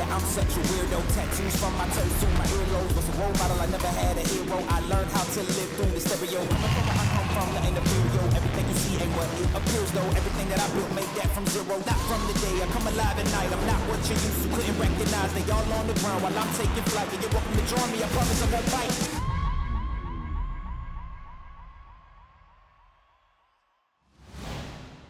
I'm such a weirdo. Tattoos from my toes to my earlobes. Was a role model, I never had a hero. I learned how to live through the stereo. Coming from where I come from, nothing to feel, yo. Everything you see ain't what it appears, though. Everything that I built, made that from zero. Not from the day I come alive at night. I'm not what you used to, couldn't recognize. They all on the ground while I'm taking flight. And you're welcome to join me, I promise I won't bite.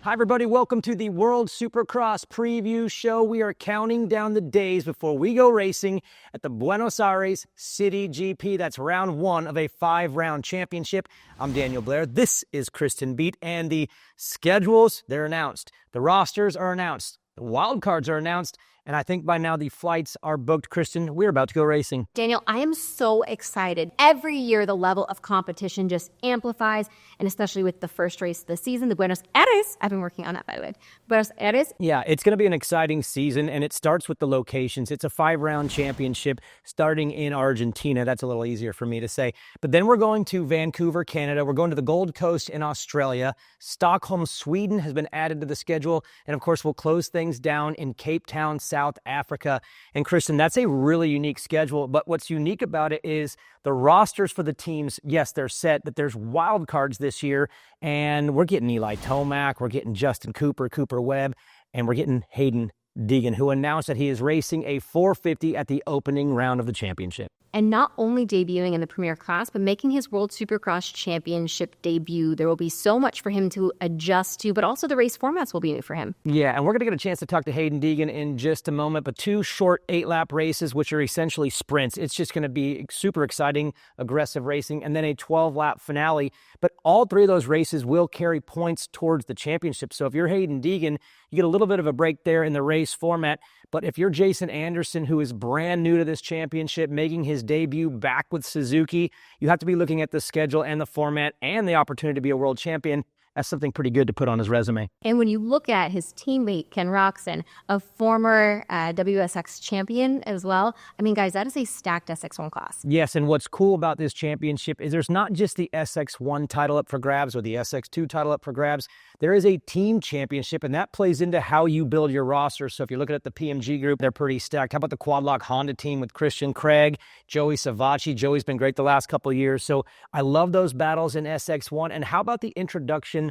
Hi everybody, welcome to the World Supercross Preview Show. We are counting down the days before we go racing at the Buenos Aires City GP. That's round one of a 5-round championship. I'm Daniel Blair. This is Kristen Beat, and the schedules, they're announced. The rosters are announced. The wild cards are announced. And I think by now the flights are booked. Kristen, we're about to go racing. Daniel, I am so excited. Every year, the level of competition just amplifies, and especially with the first race of the season, the Buenos Aires. I've been working on that, by the way. Buenos Aires. Yeah, it's going to be an exciting season, and it starts with the locations. It's a 5-round championship starting in Argentina. That's a little easier for me to say. But then we're going to Vancouver, Canada. We're going to the Gold Coast in Australia. Stockholm, Sweden has been added to the schedule. And of course, we'll close things down in Cape Town, South Africa. And Kristen, that's a really unique schedule, but what's unique about it is the rosters for the teams, yes, they're set, but there's wild cards this year, and we're getting Eli Tomac, we're getting Justin Cooper, Cooper Webb, and we're getting Haiden Deegan, who announced that he is racing a 450 at the opening round of the championship. And not only debuting in the Premier class, but making his World Supercross Championship debut. There will be so much for him to adjust to, but also the race formats will be new for him. Yeah, and we're going to get a chance to talk to Haiden Deegan in just a moment, but 2 short 8-lap races, which are essentially sprints. It's just going to be super exciting, aggressive racing, and then a 12-lap finale. But all 3 of those races will carry points towards the championship. So if you're Haiden Deegan, you get a little bit of a break there in the race format. But if you're Jason Anderson, who is brand new to this championship, making his debut back with Suzuki, you have to be looking at the schedule and the format and the opportunity to be a world champion. That's something pretty good to put on his resume. And when you look at his teammate, Ken Roczen, a former WSX champion as well, I mean, guys, that is a stacked SX1 class. Yes, and what's cool about this championship is there's not just the SX1 title up for grabs or the SX2 title up for grabs. There is a team championship, and that plays into how you build your roster. So if you're looking at the PMG group, they're pretty stacked. How about the Quad Lock Honda team with Christian Craig, Joey Savatgy? Joey's been great the last couple of years. So I love those battles in SX1. And how about the introduction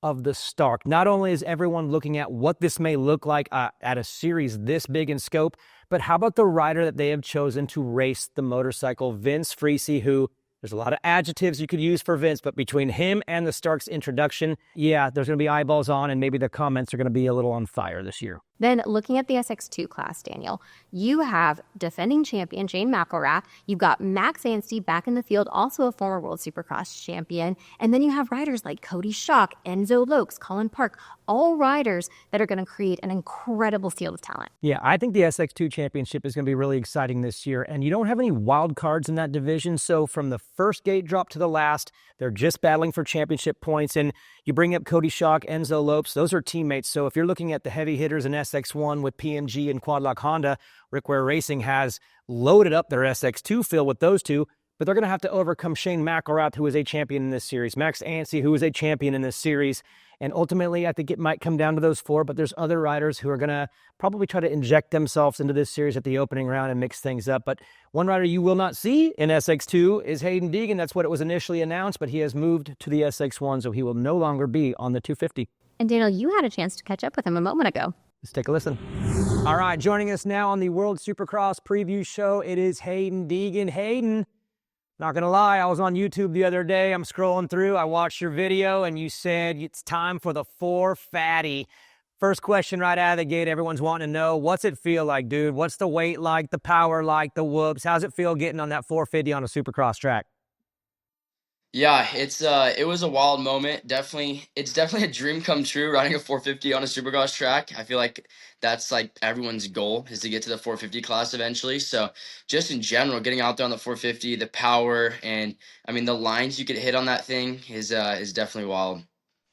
of the Stark? Not only is everyone looking at what this may look like at a series this big in scope, but how about the rider that they have chosen to race the motorcycle, Vince Friese, who there's a lot of adjectives you could use for Vince, but between him and the Stark's introduction, yeah, there's going to be eyeballs on, and maybe the comments are going to be a little on fire this year. Then looking at the SX2 class, Daniel, you have defending champion Shane McElrath. You've got Max Anstie back in the field, also a former World Supercross champion. And then you have riders like Coty, Schock, Enzo, Lopes, Colin Park, all riders that are going to create an incredible field of talent. Yeah, I think the SX2 championship is going to be really exciting this year. And you don't have any wild cards in that division. So from the first gate drop to the last, they're just battling for championship points. And you bring up Coty, Schock, Enzo, Lopes. Those are teammates. So if you're looking at the heavy hitters in SX1 with PMG and Quad Lock Honda, Rick Ware Racing has loaded up their SX2 field with those two, but they're going to have to overcome Shane McElrath, who is a champion in this series, Max Anstie, who is a champion in this series, and ultimately I think it might come down to those 4, but there's other riders who are going to probably try to inject themselves into this series at the opening round and mix things up. But one rider you will not see in SX2 is Haiden Deegan. That's what it was initially announced, but he has moved to the SX1, so he will no longer be on the 250. And Daniel, you had a chance to catch up with him a moment ago. Let's take a listen. All right, joining us now on the World Supercross Preview Show, it is Haiden Deegan. Haiden, not going to lie, I was on YouTube the other day. I'm scrolling through. I watched your video, and you said it's time for the 4 fatty. First question right out of the gate, everyone's wanting to know, what's it feel like, dude? What's the weight like, the power like, the whoops? How's it feel getting on that 450 on a Supercross track? Yeah, it was a wild moment. It's definitely a dream come true riding a 450 on a Supercross track. I feel like that's like everyone's goal is to get to the 450 class eventually. So just in general, getting out there on the 450, the power, and I mean the lines you could hit on that thing is definitely wild.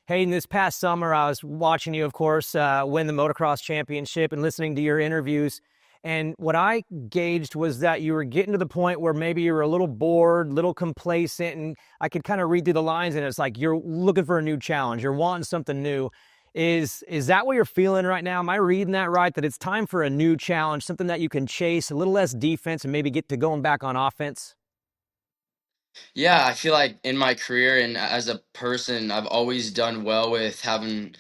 Hey, in this past summer, I was watching you, of course, win the motocross championship and listening to your interviews. And what I gauged was that you were getting to the point where maybe you were a little bored, a little complacent, and I could kind of read through the lines, and it's like you're looking for a new challenge. You're wanting something new. Is that what you're feeling right now? Am I reading that right? That it's time for a new challenge, something that you can chase, a little less defense, and maybe get to going back on offense? Yeah, I feel like in my career and as a person, I've always done well with having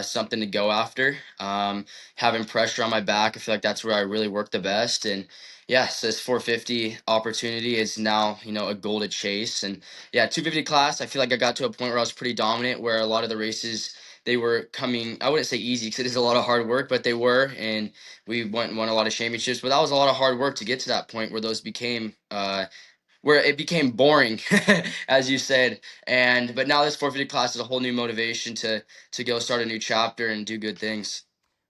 something to go after, having pressure on my back. I feel like that's where I really work the best. And yes, this 450 opportunity is now, a goal to chase. And yeah, 250 class, I feel like I got to a point where I was pretty dominant, where a lot of the races, they were coming, I wouldn't say easy because it is a lot of hard work, but they were. And we went and won a lot of championships. But that was a lot of hard work to get to that point where those became where it became boring, as you said. But now this 450 class is a whole new motivation to go start a new chapter and do good things.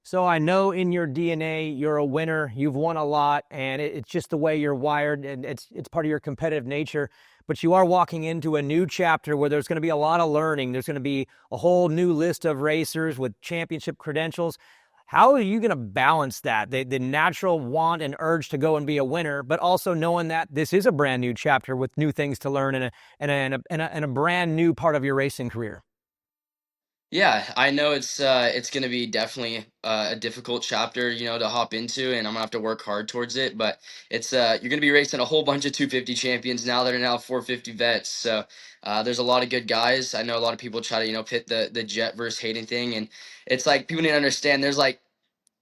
So I know in your DNA you're a winner. You've won a lot, and it's just the way you're wired, and it's part of your competitive nature. But you are walking into a new chapter where there's going to be a lot of learning. There's going to be a whole new list of racers with championship credentials. How are you going to balance that? The natural want and urge to go and be a winner, but also knowing that this is a brand new chapter with new things to learn and a brand new part of your racing career. Yeah, I know it's going to be definitely a difficult chapter, to hop into, and I'm gonna have to work hard towards it. But it's you're going to be racing a whole bunch of 250 champions now that are now 450 vets. So there's a lot of good guys. I know a lot of people try to pit the Jet versus Hayden thing, and it's like people need to understand there's like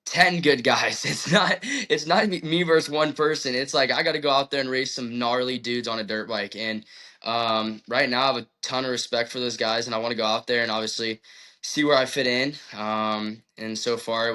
10 good guys. It's not me versus one person. It's like I got to go out there and race some gnarly dudes on a dirt bike. And right now I have a ton of respect for those guys, and I want to go out there and obviously see where I fit in. And so far,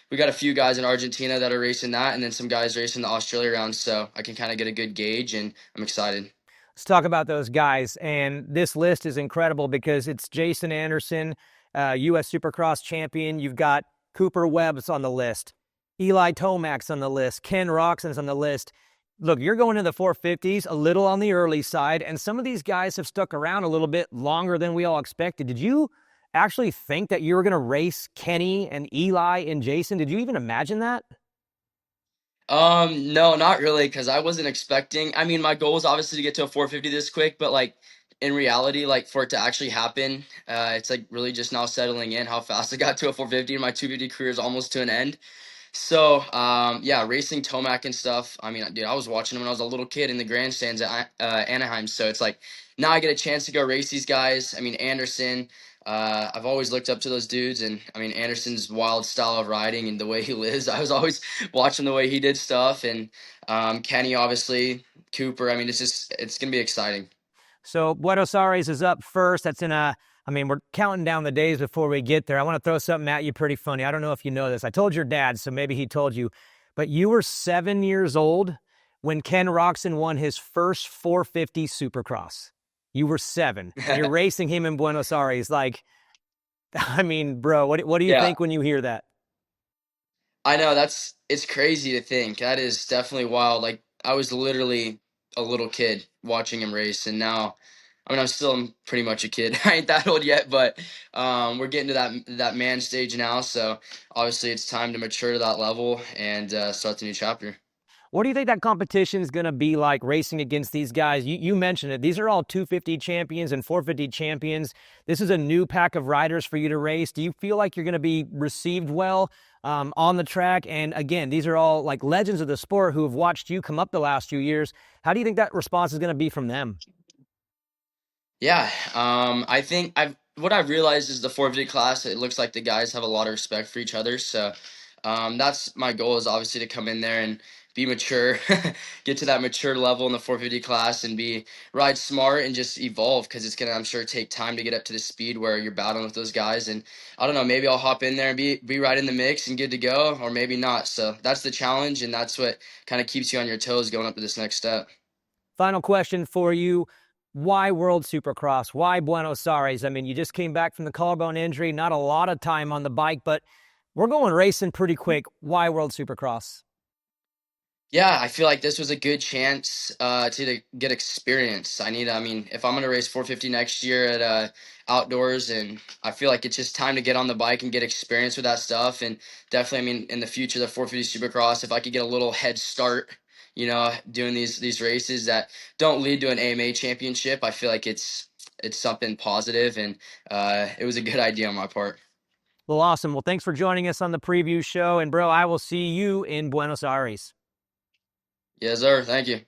we got a few guys in Argentina that are racing that, and then some guys racing the Australia round, so I can kind of get a good gauge, and I'm excited. Let's talk about those guys. And this list is incredible because it's Jason Anderson, U.S. Supercross champion. You've got Cooper Webb's on the list, Eli Tomac's on the list, Ken Roczen's on the list. Look, you're going to the 450s a little on the early side, and some of these guys have stuck around a little bit longer than we all expected. Did you actually think that you were going to race Kenny and Eli and Jason? Did you even imagine that? No, not really, because I wasn't expecting. I mean, my goal was obviously to get to a 450 this quick, but like in reality, like for it to actually happen, it's like really just now settling in how fast I got to a 450. My 250 career is almost to an end. So, yeah, racing Tomac and stuff. I mean, dude, I was watching him when I was a little kid in the grandstands at Anaheim. So it's like now I get a chance to go race these guys. I mean, Anderson. I've always looked up to those dudes, and I mean Anderson's wild style of riding and the way he lives. I was always watching the way he did stuff, and Kenny, obviously, Cooper. I mean, it's gonna be exciting. So Buenos Aires is up first. That's in I mean, we're counting down the days before we get there. I want to throw something at you pretty funny. I don't know if you know this. I told your dad, so maybe he told you. But you were 7 years old when Ken Roczen won his first 450 Supercross. You were 7. And you're racing him in Buenos Aires. Like, I mean, bro, what do you Yeah, think when you hear that? I know it's crazy to think. That is definitely wild. Like I was literally a little kid watching him race, and now, I mean, I'm still pretty much a kid. I ain't that old yet, but we're getting to that man stage now. So obviously, it's time to mature to that level and start the new chapter. What do you think that competition is going to be like racing against these guys? You mentioned it. These are all 250 champions and 450 champions. This is a new pack of riders for you to race. Do you feel like you're going to be received well on the track? And again, these are all like legends of the sport who have watched you come up the last few years. How do you think that response is going to be from them? Yeah, I think what I've realized is the 450 class. It looks like the guys have a lot of respect for each other. So that's my goal is obviously to come in there and be mature, get to that mature level in the 450 class and be ride smart and just evolve because it's gonna I'm sure take time to get up to the speed where you're battling with those guys. And I don't know, maybe I'll hop in there and be right in the mix and good to go, or maybe not. So that's the challenge, and that's what kind of keeps you on your toes going up to this next step. Final question for you. Why World Supercross? Why Buenos Aires? I mean, you just came back from the collarbone injury, not a lot of time on the bike, but we're going racing pretty quick. Why World Supercross? Yeah, I feel like this was a good chance to get experience. I mean, if I'm gonna race 450 next year at outdoors, and I feel like it's just time to get on the bike and get experience with that stuff. And definitely, I mean, in the future, the 450 Supercross, if I could get a little head start, doing these races that don't lead to an AMA championship, I feel like it's something positive, and it was a good idea on my part. Well, awesome. Well, thanks for joining us on the preview show. And, bro, I will see you in Buenos Aires. Yes, sir. Thank you.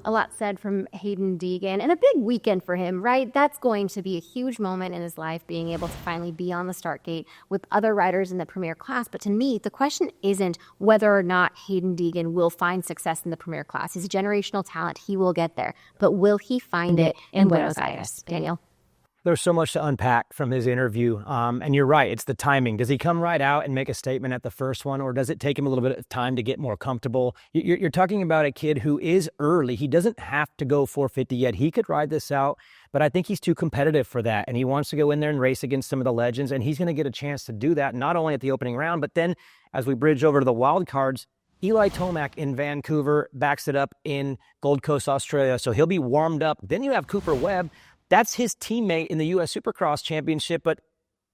A lot said from Haiden Deegan, and a big weekend for him, right? That's going to be a huge moment in his life, being able to finally be on the start gate with other riders in the Premier class. But to me, the question isn't whether or not Haiden Deegan will find success in the Premier class. He's a generational talent. He will get there. But will he find it in Buenos Aires, Daniel? There's so much to unpack from his interview. And you're right, it's the timing. Does he come right out and make a statement at the first one, or does it take him a little bit of time to get more comfortable? You're talking about a kid who is early. He doesn't have to go 450 yet. He could ride this out, but I think he's too competitive for that. And he wants to go in there and race against some of the legends, and he's going to get a chance to do that, not only at the opening round, but then as we bridge over to the wild cards, Eli Tomac in Vancouver backs it up in Gold Coast, Australia. So he'll be warmed up. Then you have Cooper Webb. That's his teammate in the U.S. Supercross Championship, but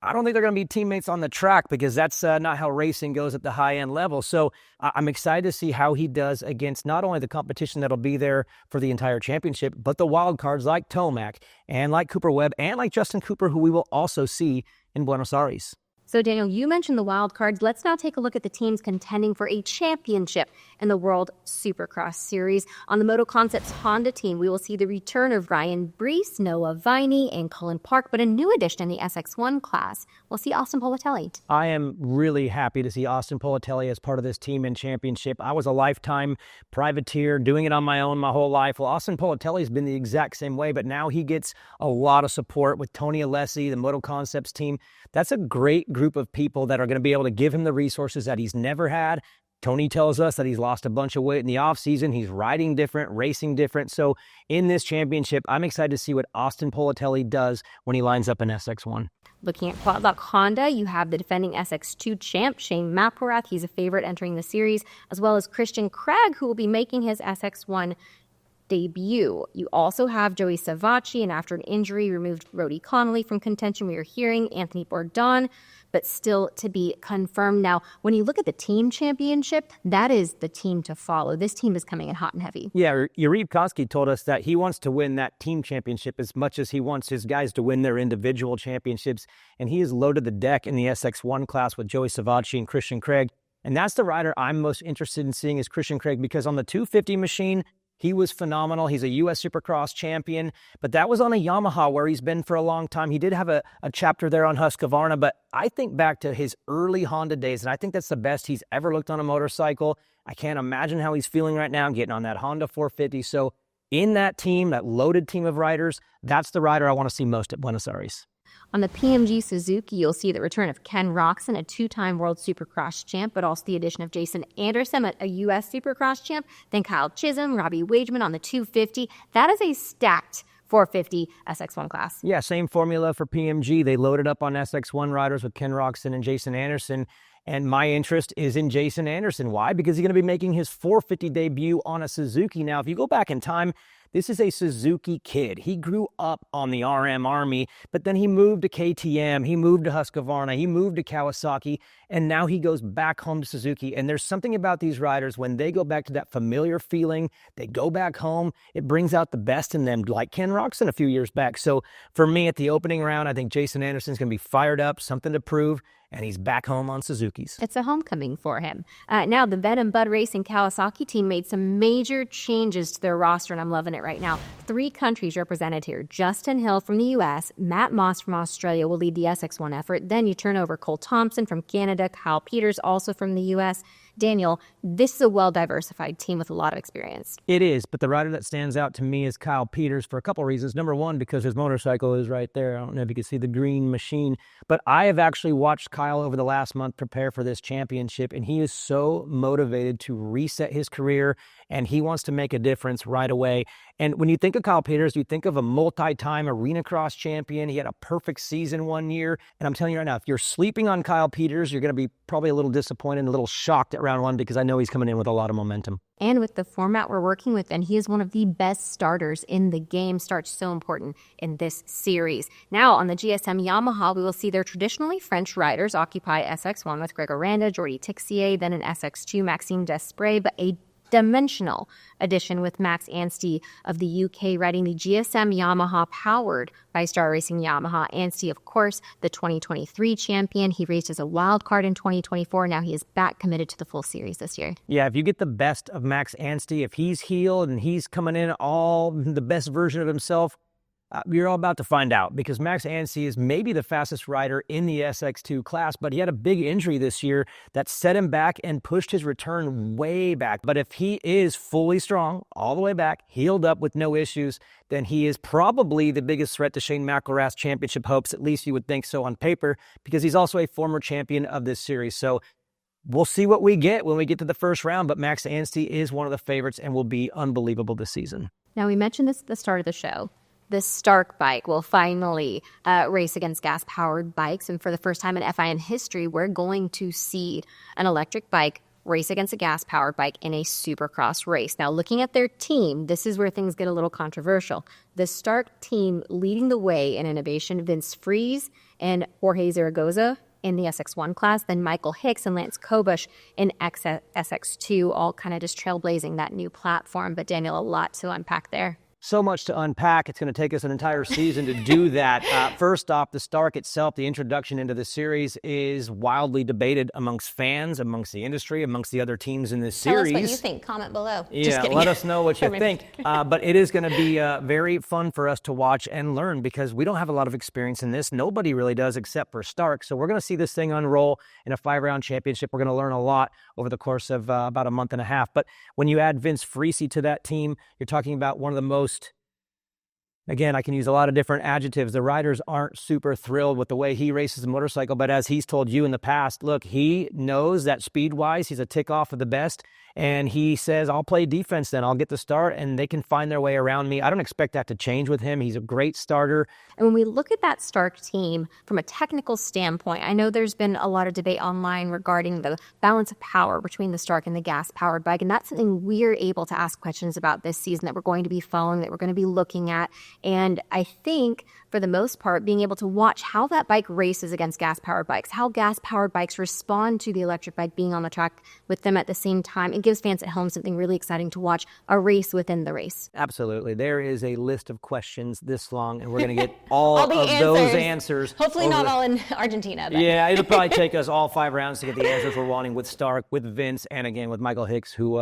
I don't think they're going to be teammates on the track because that's not how racing goes at the high-end level. So I'm excited to see how he does against not only the competition that'll be there for the entire championship, but the wild cards like Tomac and like Cooper Webb and like Justin Cooper, who we will also see in Buenos Aires. So, Daniel, you mentioned the wild cards. Let's now take a look at the teams contending for a championship in the World Supercross Series. On the Moto Concepts Honda team, we will see the return of Ryan Brees, Noah Viney, and Cullen Park, but a new addition in the SX1 class. We'll see Austin Politelli. I am really happy to see Austin Politelli as part of this team in championship. I was a lifetime privateer, doing it on my own my whole life. Well, Austin Politelli's been the exact same way, but now he gets a lot of support with Tony Alessi, the Moto Concepts team. That's a great group of people that are going to be able to give him the resources that he's never had. Tony tells us that he's lost a bunch of weight in the offseason. He's riding different, racing different. So in this championship, I'm excited to see what Austin Politelli does when he lines up in SX1. Looking at Quad Lock Honda, you have the defending SX2 champ, Shane McElrath. He's a favorite entering the series, as well as Christian Craig, who will be making his SX1 debut. You also have Joey Savatgy, and after an injury, removed Brody Connolly from contention. We are hearing Anthony Bourdon, but still to be confirmed. Now, when you look at the team championship, that is the team to follow. This team is coming in hot and heavy. Yeah, Yuriv Koski told us that he wants to win that team championship as much as he wants his guys to win their individual championships, and he has loaded the deck in the SX1 class with Joey Savatgy and Christian Craig. And that's the rider I'm most interested in seeing is Christian Craig, because on the 250 machine, he was phenomenal. He's a U.S. Supercross champion, but that was on a Yamaha where he's been for a long time. He did have a chapter there on Husqvarna, but I think back to his early Honda days, and I think that's the best he's ever looked on a motorcycle. I can't imagine how he's feeling right now getting on that Honda 450. So in that team, that loaded team of riders, that's the rider I want to see most at Buenos Aires. On the PMG Suzuki, you'll see the return of Ken Roczen, a two-time World Supercross champ, but also the addition of Jason Anderson, a U.S. Supercross champ. Then Kyle Chisholm, Robbie Wageman on the 250. That is a stacked 450 SX1 class. Yeah, same formula for PMG. They loaded up on SX1 riders with Ken Roczen and Jason Anderson. And my interest is in Jason Anderson. Why? Because he's going to be making his 450 debut on a Suzuki. Now, if you go back in time, this is a Suzuki kid. He grew up on the RM Army, but then he moved to KTM, he moved to Husqvarna, he moved to Kawasaki, and now he goes back home to Suzuki. And there's something about these riders, when they go back to that familiar feeling, they go back home, it brings out the best in them, like Ken Roczen a few years back. So for me, at the opening round, I think Jason Anderson's going to be fired up, something to prove, and he's back home on Suzuki's. It's a homecoming for him. Now, the Vet and Bud Racing Kawasaki team made some major changes to their roster, and I'm loving it right now. 3 countries represented here. Justin Hill from the U.S., Matt Moss from Australia will lead the SX1 effort. Then you turn over Cole Thompson from Canada, Kyle Peters also from the U.S. Daniel, this is a well-diversified team with a lot of experience. It is, but the rider that stands out to me is Kyle Peters for a couple reasons. Number one, because his motorcycle is right there. I don't know if you can see the green machine, but I have actually watched Kyle over the last month prepare for this championship, and he is so motivated to reset his career, and he wants to make a difference right away. And when you think of Kyle Peters, you think of a multi-time arena cross champion. He had a perfect season one year, and I'm telling you right now, if you're sleeping on Kyle Peters, you're going to be probably a little disappointed and a little shocked at round one, because I know he's coming in with a lot of momentum. And with the format we're working with, and he is one of the best starters in the game. Start's so important in this series. Now, on the GSM Yamaha, we will see their traditionally French riders occupy SX1 with Greg Aranda, Jordi Tixier, then in SX2, Maxime Desprez, but a dimensional addition with Max Anstie of the UK riding the GSM Yamaha powered by Star Racing Yamaha. Anstie, of course, the 2023 champion. He raced as a wild card in 2024. Now he is back committed to the full series this year. Yeah, if you get the best of Max Anstie, if he's healed and he's coming in all the best version of himself, you're all about to find out, because Max Anstie is maybe the fastest rider in the SX2 class, but he had a big injury this year that set him back and pushed his return way back. But if he is fully strong, all the way back, healed up with no issues, then he is probably the biggest threat to Shane McElrath's championship hopes. At least you would think so on paper, because he's also a former champion of this series. So we'll see what we get when we get to the first round, but Max Anstie is one of the favorites and will be unbelievable this season. Now, we mentioned this at the start of the show. The Stark bike will finally race against gas-powered bikes. And for the first time in FIM history, we're going to see an electric bike race against a gas-powered bike in a supercross race. Now, looking at their team, this is where things get a little controversial. The Stark team leading the way in innovation, Vince Friese and Jorge Zaragoza in the SX1 class, then Michael Hicks and Lance Kobush in SX2, all kind of just trailblazing that new platform. But Daniel, a lot to unpack there. So much to unpack. It's going to take us an entire season to do that. First off, the Stark itself, the introduction into the series, is wildly debated amongst fans, amongst the industry, amongst the other teams in this series. Tell us what you think. Comment below. Yeah, let us know what you think. But it is going to be very fun for us to watch and learn, because we don't have a lot of experience in this. Nobody really does except for Stark. So we're going to see this thing unroll in a 5-round championship. We're going to learn a lot over the course of about a month and a half. But when you add Vince Friese to that team, you're talking about one of the most, again, I can use a lot of different adjectives. The riders aren't super thrilled with the way he races a motorcycle, but as he's told you in the past, look, he knows that speed-wise, he's a tick off of the best, and he says, I'll play defense then. I'll get the start, and they can find their way around me. I don't expect that to change with him. He's a great starter. And when we look at that Stark team from a technical standpoint, I know there's been a lot of debate online regarding the balance of power between the Stark and the gas-powered bike, and that's something we're able to ask questions about this season that we're going to be following, that we're going to be looking at. And I think, for the most part, being able to watch how that bike races against gas-powered bikes, how gas-powered bikes respond to the electric bike being on the track with them at the same time, it gives fans at home something really exciting to watch, a race within the race. Absolutely. There is a list of questions this long, and we're going to get all of answers. those answers. Hopefully not all in Argentina. But. Yeah, it'll probably take us all 5 rounds to get the answers we're wanting with Stark, with Vince, and again with Michael Hicks, who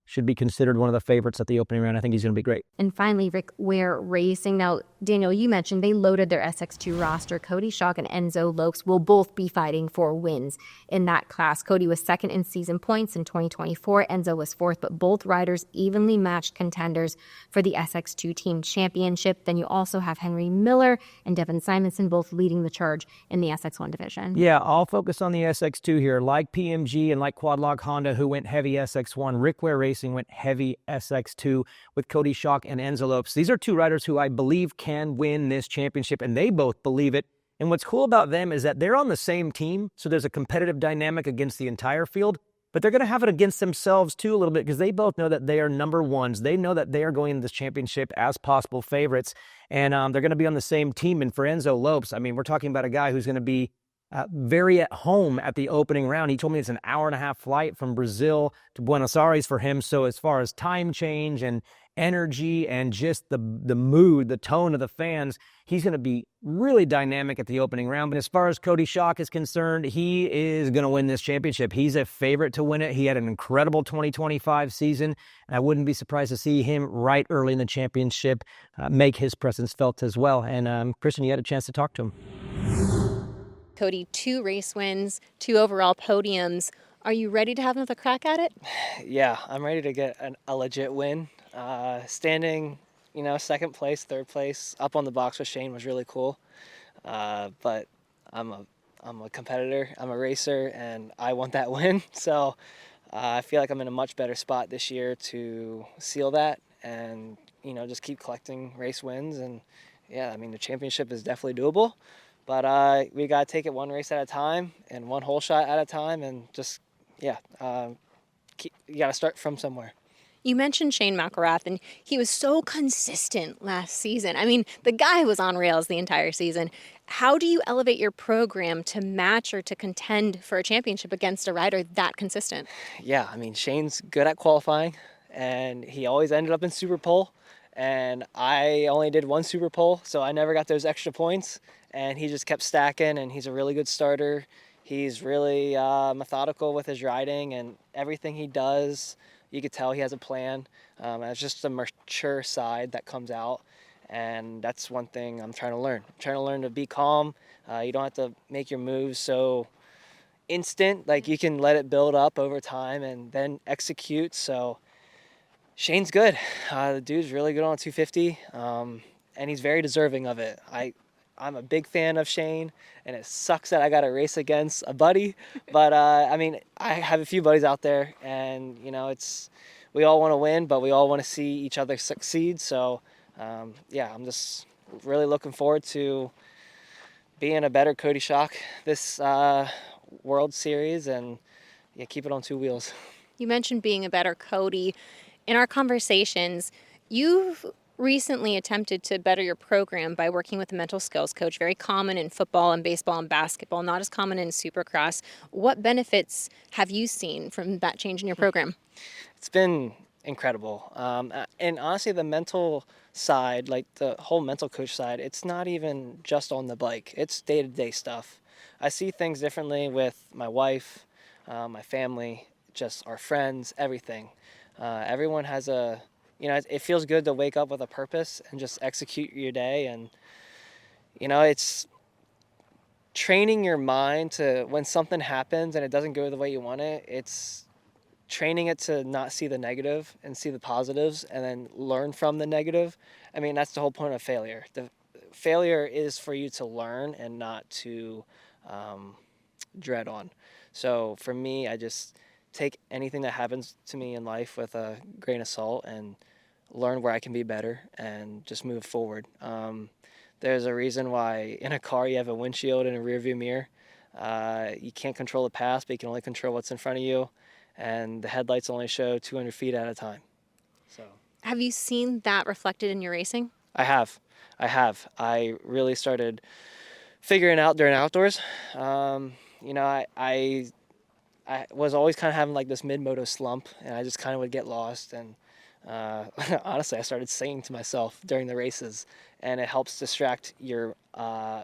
should be considered one of the favorites at the opening round. I think he's going to be great. And finally, Rick Ware Racing. Now, Daniel, you mentioned they loaded their SX2 roster. Coty, Schock, and Enzo Lopes will both be fighting for wins in that class. Coty was second in season points in 2024. Enzo was fourth, but both riders evenly matched contenders for the SX2 team championship. Then you also have Henry Miller and Devin Simonson both leading the charge in the SX1 division. Yeah, I'll focus on the SX2 here. Like PMG and like Quadlock Honda, who went heavy SX1, Rick Ware Racing went heavy SX2 with Coty, Schock, and Enzo Lopes. These are 2 riders who I believe can win this championship, and they both believe it. And what's cool about them is that they're on the same team, so there's a competitive dynamic against the entire field, but they're going to have it against themselves too a little bit, because they both know that they are number ones. They know that they are going into this championship as possible favorites, and they're going to be on the same team. And for Enzo Lopes, I mean, we're talking about a guy who's going to be very at home at the opening round. He told me it's an 1.5-hour flight from Brazil to Buenos Aires for him. So as far as time change and energy and just the mood, the tone of the fans, he's going to be really dynamic at the opening round. But as far as Coty Schock is concerned, he is going to win this championship. He's a favorite to win it. He had an incredible 2025 season, and I wouldn't be surprised to see him right early in the championship make his presence felt as well. And Kristen, you had a chance to talk to him. Coty, 2 race wins, 2 overall podiums. Are you ready to have another crack at it? Yeah, I'm ready to get a legit win. Standing, second place, third place, up on the box with Shane was really cool. But I'm a competitor, I'm a racer, and I want that win. So I feel like I'm in a much better spot this year to seal that and, just keep collecting race wins. And yeah, I mean, the championship is definitely doable. But we got to take it one race at a time and one hole shot at a time, and just, you got to start from somewhere. You mentioned Shane McElrath, and he was so consistent last season. I mean, the guy was on rails the entire season. How do you elevate your program to match or to contend for a championship against a rider that consistent? Yeah, I mean, Shane's good at qualifying, and he always ended up in SuperPole, and I only did one SuperPole, so I never got those extra points, and he just kept stacking, and he's a really good starter. He's really methodical with his riding, and everything he does, you could tell he has a plan. It's just a mature side that comes out, and that's one thing I'm trying to learn. I'm trying to learn to be calm. You don't have to make your moves so instant. Like, you can let it build up over time and then execute. So Shane's good. The dude's really good on 250, and he's very deserving of it. I'm a big fan of Shane, and it sucks that I got to race against a buddy. But I mean, I have a few buddies out there, and we all want to win, but we all want to see each other succeed. So yeah, I'm just really looking forward to being a better Coty Schock this World Series, and yeah, keep it on two wheels. You mentioned being a better Coty. In our conversations, you've recently attempted to better your program by working with a mental skills coach, very common in football and baseball and basketball, not as common in Supercross. What benefits have you seen from that change in your program? It's been incredible. And honestly, the mental side, like the whole mental coach side, it's not even just on the bike. It's day-to-day stuff. I see things differently with my wife, my family, just our friends, everything. Everyone has it feels good to wake up with a purpose and just execute your day. And, it's training your mind to, when something happens and it doesn't go the way you want it, it's training it to not see the negative and see the positives and then learn from the negative. I mean, that's the whole point of failure. The failure is for you to learn and not to dread on. So for me, I just take anything that happens to me in life with a grain of salt and learn where I can be better and just move forward. There's a reason why in a car you have a windshield and a rear view mirror. You can't control the past, but you can only control what's in front of you. And the headlights only show 200 feet at a time. So, have you seen that reflected in your racing? I have. I really started figuring out during outdoors. I was always kind of having like this mid-moto slump, and I just kind of would get lost. And honestly, I started singing to myself during the races, and it helps distract your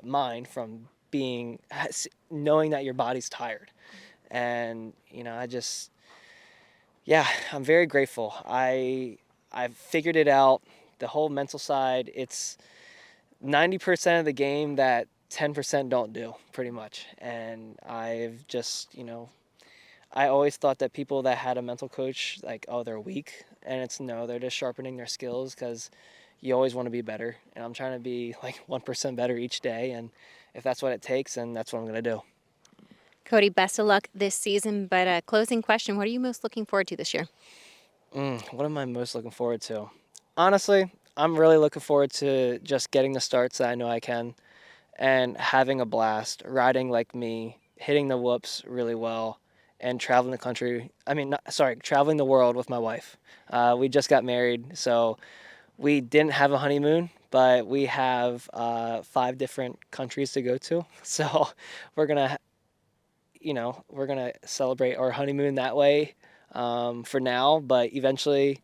mind from knowing that your body's tired. And I'm very grateful. I've figured it out. The whole mental side, it's 90% of the game that 10% don't do, pretty much. And I've just, I always thought that people that had a mental coach, like, oh, they're weak. And they're just sharpening their skills, because you always want to be better. And I'm trying to be like 1% better each day. And if that's what it takes, then that's what I'm going to do. Coty, best of luck this season. But a closing question, what are you most looking forward to this year? What am I most looking forward to? Honestly, I'm really looking forward to just getting the starts that I know I can and having a blast, riding like me, hitting the whoops really well, and traveling traveling the world with my wife. We just got married, so we didn't have a honeymoon, but we have 5 different countries to go to. So we're gonna celebrate our honeymoon that way for now, but eventually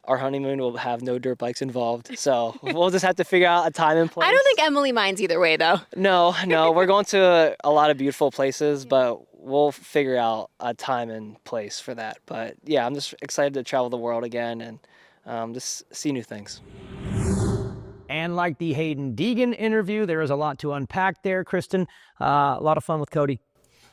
our honeymoon will have no dirt bikes involved. So we'll just have to figure out a time and place. I don't think Emily minds either way, though. No, we're going to a lot of beautiful places, but we'll figure out a time and place for that. But yeah, I'm just excited to travel the world again and just see new things. And like the Haiden Deegan interview, there is a lot to unpack there, Kristen. A lot of fun with Coty.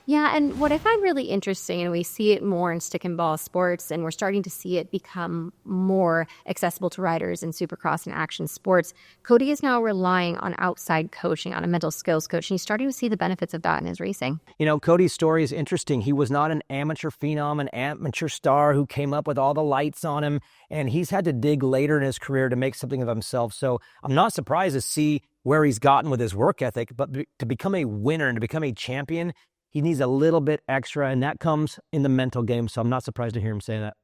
Yeah, and what I find really interesting, and we see it more in stick and ball sports, and we're starting to see it become more accessible to riders in supercross and action sports. Coty is now relying on outside coaching, on a mental skills coach, and he's starting to see the benefits of that in his racing. Coty's story is interesting. He was not an amateur phenom, an amateur star who came up with all the lights on him, and he's had to dig later in his career to make something of himself. So I'm not surprised to see where he's gotten with his work ethic, but to become a winner and to become a champion, he needs a little bit extra, and that comes in the mental game, so I'm not surprised to hear him say that.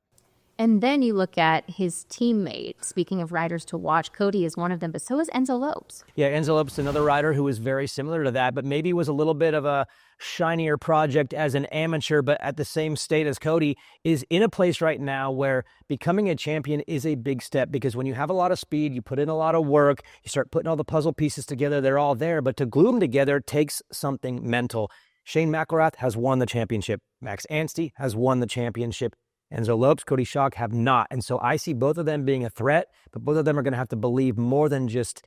And then you look at his teammate. Speaking of riders to watch, Coty is one of them, but so is Enzo Lopes. Yeah, Enzo Lopes, another rider who is very similar to that, but maybe was a little bit of a shinier project as an amateur, but at the same state as Coty, is in a place right now where becoming a champion is a big step, because when you have a lot of speed, you put in a lot of work, you start putting all the puzzle pieces together, they're all there, but to glue them together takes something mental. Shane McElrath has won the championship. Max Anstie has won the championship. Enzo Lopes, Coty Schock have not. And so I see both of them being a threat, but both of them are going to have to believe more than just,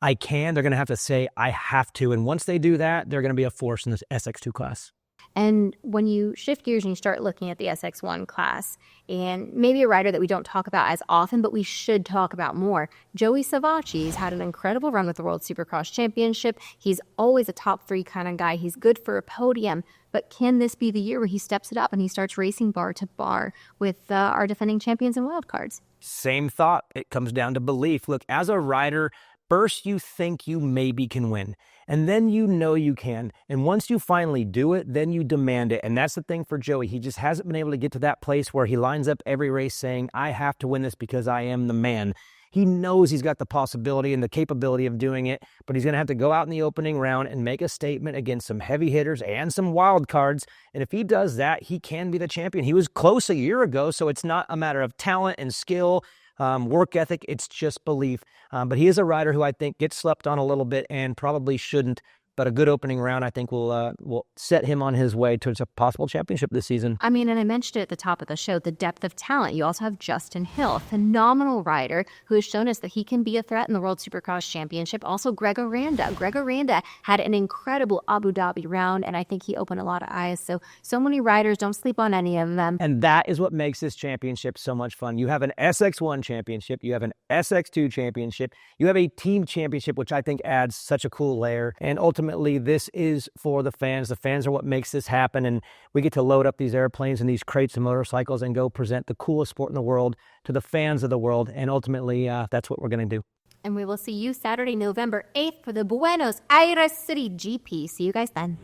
I can. They're going to have to say, I have to. And once they do that, they're going to be a force in this SX2 class. And when you shift gears and you start looking at the SX1 class, and maybe a rider that we don't talk about as often, but we should talk about more, Joey Savatgy's had an incredible run with the World Supercross Championship. He's always a top 3 kind of guy. He's good for a podium. But can this be the year where he steps it up and he starts racing bar to bar with our defending champions and wildcards? Same thought. It comes down to belief. Look, as a rider, first you think you maybe can win, and then you know you can. And once you finally do it, then you demand it. And that's the thing for Joey. He just hasn't been able to get to that place where he lines up every race saying, I have to win this because I am the man. He knows he's got the possibility and the capability of doing it, but he's going to have to go out in the opening round and make a statement against some heavy hitters and some wild cards. And if he does that, he can be the champion. He was close a year ago, so it's not a matter of talent and skill, work ethic. It's just belief. But he is a rider who I think gets slept on a little bit and probably shouldn't. But a good opening round, I think, will set him on his way towards a possible championship this season. I mean, and I mentioned it at the top of the show, the depth of talent. You also have Justin Hill, a phenomenal rider who has shown us that he can be a threat in the World Supercross Championship. Also, Greg Aranda. Greg Aranda had an incredible Abu Dhabi round, and I think he opened a lot of eyes. So many riders, don't sleep on any of them. And that is what makes this championship so much fun. You have an SX1 championship, you have an SX2 championship, you have a team championship, which I think adds such a cool layer. And ultimately, this is for the fans. The fans are what makes this happen, and we get to load up these airplanes and these crates and motorcycles and go present the coolest sport in the world to the fans of the world, and ultimately that's what we're going to do. And we will see you Saturday, November 8th for the Buenos Aires City GP. See you guys then.